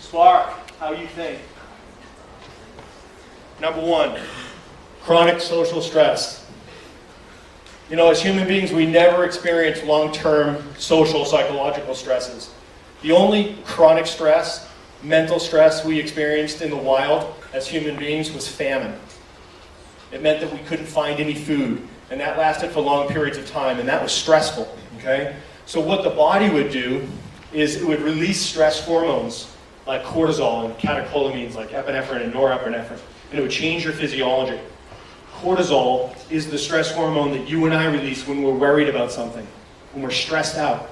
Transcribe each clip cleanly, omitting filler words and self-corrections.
Spark, how you think? Number one, chronic social stress. You know, as human beings, we never experience long-term social, psychological stresses. The only chronic stress, mental stress we experienced in the wild as human beings was famine. It meant that we couldn't find any food, and that lasted for long periods of time, and that was stressful, okay? So what the body would do is it would release stress hormones like cortisol and catecholamines like epinephrine and norepinephrine, and it would change your physiology. Cortisol is the stress hormone that you and I release when we're worried about something, when we're stressed out.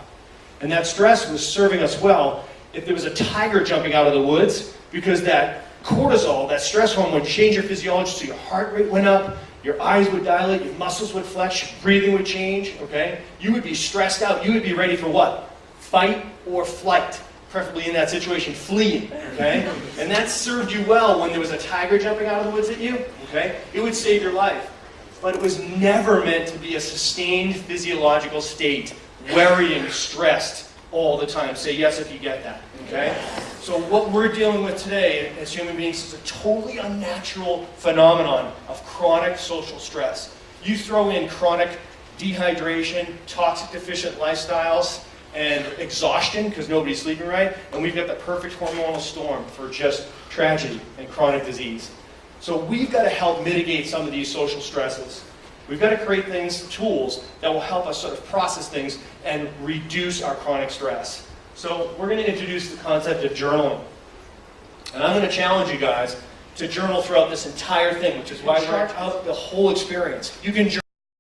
And that stress was serving us well if there was a tiger jumping out of the woods, because that cortisol, that stress hormone, would change your physiology, so your heart rate went up, your eyes would dilate, your muscles would flex, your breathing would change, okay? You would be stressed out. You would be ready for what? Fight or flight. Preferably in that situation, fleeing, okay? And that served you well when there was a tiger jumping out of the woods at you, okay? It would save your life. But it was never meant to be a sustained physiological state, worrying, stressed all the time. Say yes if you get that, okay? So what we're dealing with today as human beings is a totally unnatural phenomenon of chronic social stress. You throw in chronic dehydration, toxic deficient lifestyles, and exhaustion because nobody's sleeping right, and we've got the perfect hormonal storm for just tragedy and chronic disease. So we've got to help mitigate some of these social stresses. We've got to create things, tools, that will help us sort of process things and reduce our chronic stress. So we're going to introduce the concept of journaling. And I'm going to challenge you guys to journal throughout this entire thing, which is why we're out the whole experience. You can journal